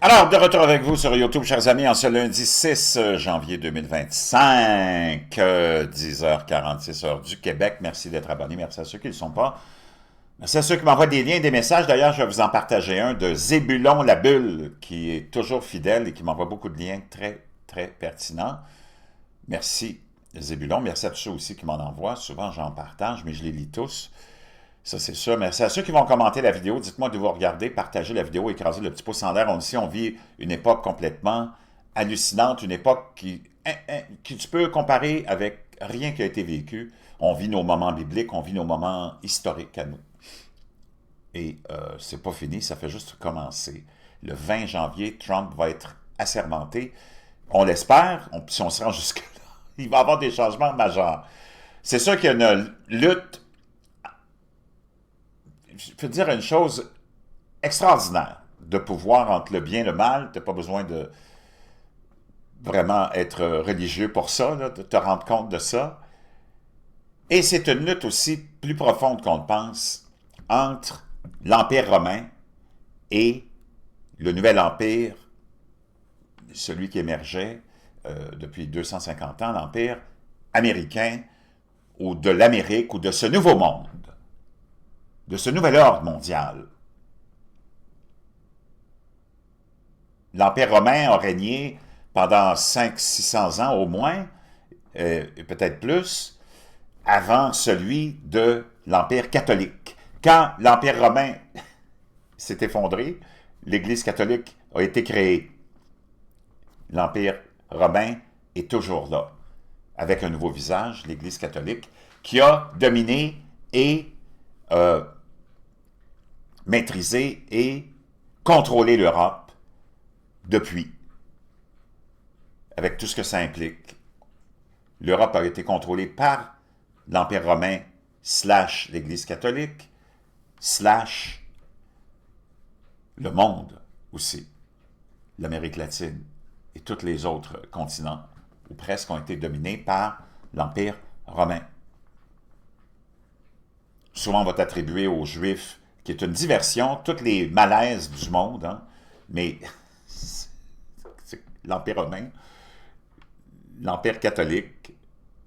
Alors, de retour avec vous sur YouTube, chers amis, en ce lundi 6 janvier 2025, 10h46 heure du Québec. Merci d'être abonnés, merci à ceux qui ne le sont pas. Merci à ceux qui m'envoient des liens, des messages. D'ailleurs, je vais vous en partager un de Zébulon la Bulle, qui est toujours fidèle et qui m'envoie beaucoup de liens très, très pertinents. Merci Zébulon, merci à tous ceux aussi qui m'en envoient. Souvent, j'en partage, mais je les lis tous. Ça, c'est sûr. Merci à ceux qui vont commenter la vidéo. Dites-moi de vous regarder, partager la vidéo, écraser le petit pouce en l'air. On vit une époque complètement hallucinante, une époque qui tu peux comparer avec rien qui a été vécu. On vit nos moments bibliques, on vit nos moments historiques à nous. Et c'est pas fini, ça fait juste commencer. Le 20 janvier, Trump va être assermenté. On l'espère, si on se rend jusque-là, il va y avoir des changements majeurs. C'est sûr qu'il y a une lutte. Je peux te dire une chose extraordinaire de pouvoir entre le bien et le mal. Tu n'as pas besoin de vraiment être religieux pour ça, là, de te rendre compte de ça. Et c'est une lutte aussi plus profonde qu'on le pense entre l'Empire romain et le nouvel empire, celui qui émergeait depuis 250 ans, l'Empire américain, ou de l'Amérique, ou de ce nouveau monde, de ce nouvel ordre mondial. L'Empire romain a régné pendant 500-600 ans au moins, et peut-être plus, avant celui de l'Empire catholique. Quand l'Empire romain s'est effondré, l'Église catholique a été créée. L'Empire romain est toujours là, avec un nouveau visage, l'Église catholique, qui a dominé et maîtriser et contrôler l'Europe depuis, avec tout ce que ça implique. L'Europe a été contrôlée par l'Empire romain / l'Église catholique / le monde aussi, l'Amérique latine et tous les autres continents, ou presque, ont été dominés par l'Empire romain. Souvent, on va t'attribuer aux Juifs, qui est une diversion, toutes les malaises du monde, hein, mais c'est l'Empire romain, l'Empire catholique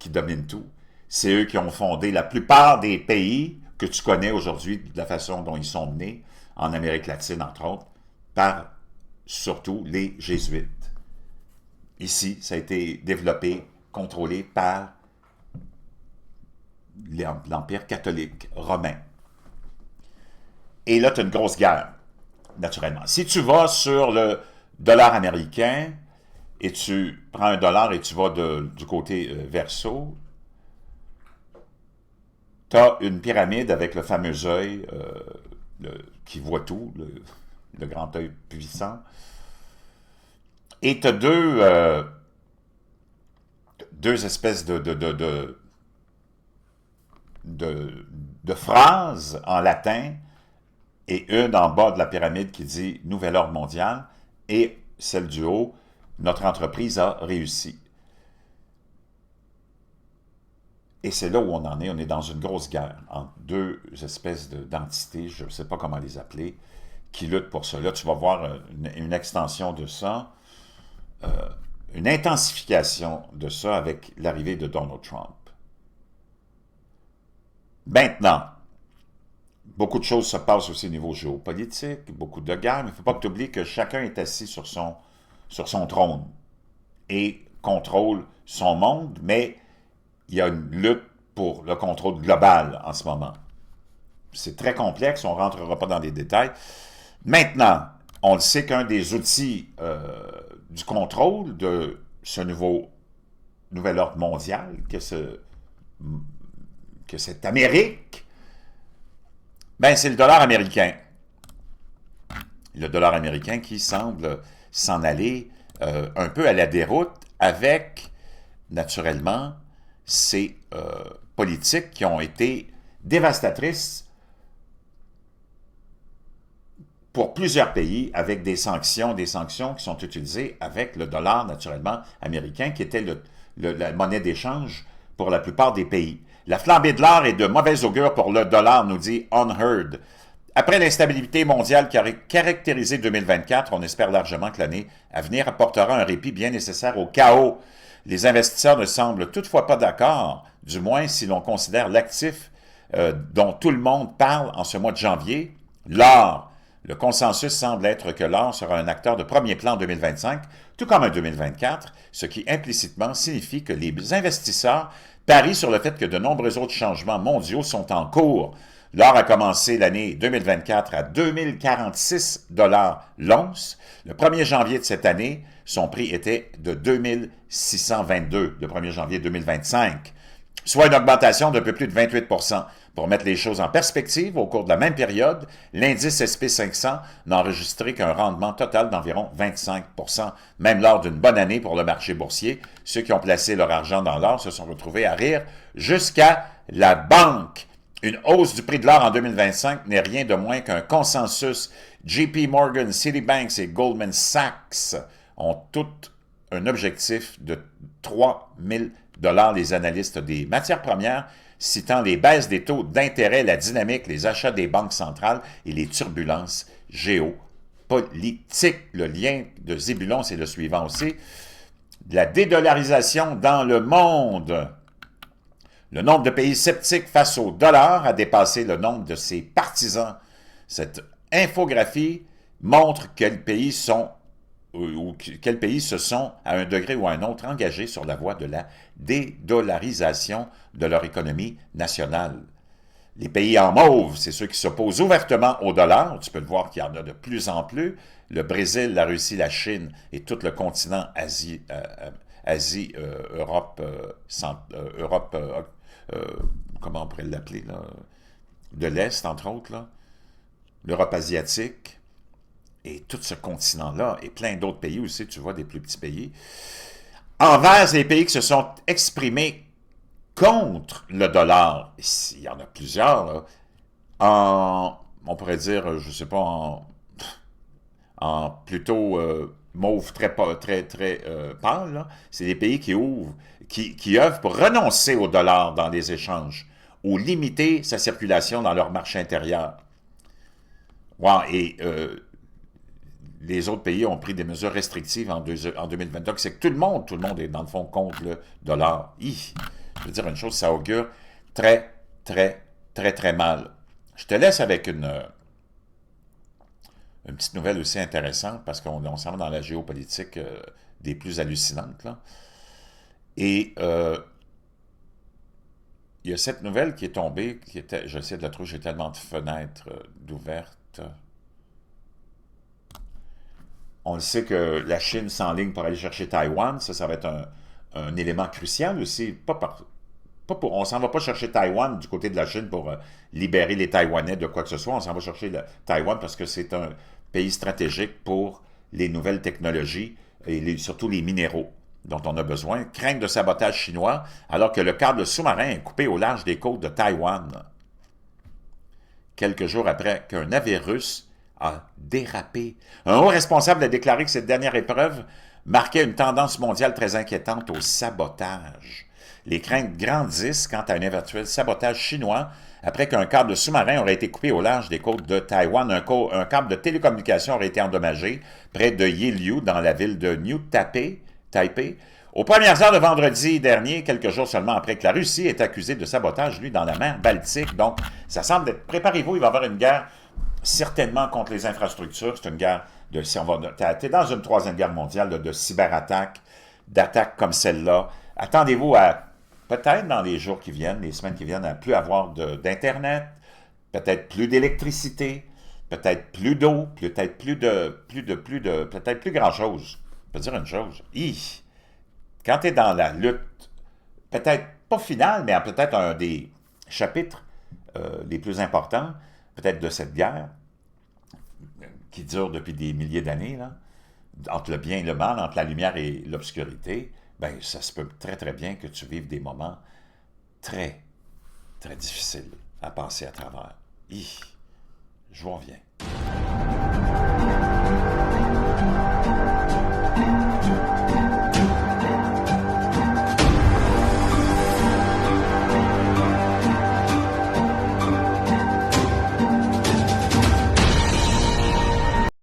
qui domine tout. C'est eux qui ont fondé la plupart des pays que tu connais aujourd'hui, de la façon dont ils sont menés, en Amérique latine, entre autres, par surtout les Jésuites. Ici, ça a été développé, contrôlé par l'Empire catholique romain. Et là, tu as une grosse guerre, naturellement. Si tu vas sur le dollar américain et tu prends un dollar et tu vas du côté verso, tu as une pyramide avec le fameux œil qui voit tout, le grand œil puissant. Et tu as deux espèces de phrases en latin, et une en bas de la pyramide qui dit « Nouvel ordre mondial » et celle du haut « Notre entreprise a réussi ». Et c'est là où on en est. On est dans une grosse guerre entre deux espèces d'entités, je ne sais pas comment les appeler, qui luttent pour cela. Tu vas voir une extension de ça, une intensification de ça avec l'arrivée de Donald Trump. Maintenant, beaucoup de choses se passent aussi au niveau géopolitique, beaucoup de guerres, mais il ne faut pas que tu oublies que chacun est assis sur son trône et contrôle son monde, mais il y a une lutte pour le contrôle global en ce moment. C'est très complexe, on ne rentrera pas dans les détails. Maintenant, on le sait qu'un des outils du contrôle de ce nouvel ordre mondial, que cette Amérique, ben c'est le dollar américain. Le dollar américain qui semble s'en aller un peu à la déroute avec, naturellement, ces politiques qui ont été dévastatrices pour plusieurs pays avec des sanctions qui sont utilisées avec le dollar, naturellement, américain, qui était la monnaie d'échange pour la plupart des pays. La flambée de l'or est de mauvaise augure pour le dollar, nous dit Unheard. Après l'instabilité mondiale qui a caractérisé 2024, on espère largement que l'année à venir apportera un répit bien nécessaire au chaos. Les investisseurs ne semblent toutefois pas d'accord, du moins si l'on considère l'actif dont tout le monde parle en ce mois de janvier, l'or. Le consensus semble être que l'or sera un acteur de premier plan en 2025, tout comme en 2024, ce qui implicitement signifie que les investisseurs parient sur le fait que de nombreux autres changements mondiaux sont en cours. L'or a commencé l'année 2024 à 2046 $ l'once. Le 1er janvier de cette année, son prix était de 2622 le 1er janvier 2025, soit une augmentation d'un peu plus de 28 %. Pour mettre les choses en perspective, au cours de la même période, l'indice SP500 n'a enregistré qu'un rendement total d'environ 25 %. Même lors d'une bonne année pour le marché boursier, ceux qui ont placé leur argent dans l'or se sont retrouvés à rire jusqu'à la banque. Une hausse du prix de l'or en 2025 n'est rien de moins qu'un consensus. JP Morgan, Citibank et Goldman Sachs ont tous un objectif de 3 000 $ les analystes des matières premières, citant les baisses des taux d'intérêt, la dynamique, les achats des banques centrales et les turbulences géopolitiques. Le lien de Zébulon, c'est le suivant aussi. La dédollarisation dans le monde. Le nombre de pays sceptiques face au dollar a dépassé le nombre de ses partisans. Cette infographie montre quels pays se sont, à un degré ou à un autre, engagés sur la voie de la dédollarisation de leur économie nationale. Les pays en mauve, c'est ceux qui s'opposent ouvertement au dollar. Tu peux le voir qu'il y en a de plus en plus. Le Brésil, la Russie, la Chine et tout le continent Europe, comment on pourrait l'appeler, là, de l'Est, entre autres, l'Europe asiatique, et tout ce continent-là, et plein d'autres pays aussi, tu vois, des plus petits pays, envers les pays qui se sont exprimés contre le dollar. Il y en a plusieurs, là, on pourrait dire, je ne sais pas, en plutôt mauve très pâle, c'est des pays qui œuvrent pour renoncer au dollar dans les échanges ou limiter sa circulation dans leur marché intérieur. Wow, et les autres pays ont pris des mesures restrictives en 2022. Donc, c'est que tout le monde est dans le fond contre le dollar. Je veux dire une chose, ça augure très, très, très, très mal. Je te laisse avec une petite nouvelle aussi intéressante, parce qu'on s'en va dans la géopolitique des plus hallucinantes, là. Et il y a cette nouvelle qui est tombée, j'essaie de la trouver, j'ai tellement de fenêtres d'ouvertes. On le sait que la Chine s'enligne pour aller chercher Taïwan, ça va être un élément crucial aussi, on ne s'en va pas chercher Taïwan du côté de la Chine pour libérer les Taïwanais de quoi que ce soit. On s'en va chercher Taïwan parce que c'est un pays stratégique pour les nouvelles technologies et surtout les minéraux dont on a besoin. Crainte de sabotage chinois alors que le câble sous-marin est coupé au large des côtes de Taïwan. Quelques jours après qu'un navire russe a dérapé. Un haut responsable a déclaré que cette dernière épreuve marquait une tendance mondiale très inquiétante au sabotage. Les craintes grandissent quant à un éventuel sabotage chinois après qu'un câble sous-marin aurait été coupé au large des côtes de Taïwan. Un câble de télécommunication aurait été endommagé près de Yiliu, dans la ville de New Taipei, aux premières heures de vendredi dernier, quelques jours seulement après que la Russie est accusée de sabotage, lui, dans la mer Baltique. Donc, ça semble être... Préparez-vous, il va y avoir une guerre certainement contre les infrastructures. C'est une guerre de... T'es dans une troisième guerre mondiale de cyberattaques, d'attaques comme celle-là. Attendez-vous à... Peut-être dans les jours qui viennent, les semaines qui viennent, à plus avoir d'Internet, peut-être plus d'électricité, peut-être plus d'eau, peut-être peut-être plus grand-chose. Je peux dire une chose. Quand tu es dans la lutte, peut-être pas finale, mais peut-être un des chapitres les plus importants, peut-être de cette guerre, qui dure depuis des milliers d'années, entre le bien et le mal, entre la lumière et l'obscurité, ben ça se peut très très bien que tu vives des moments très, très difficiles à passer à travers. Je vous reviens.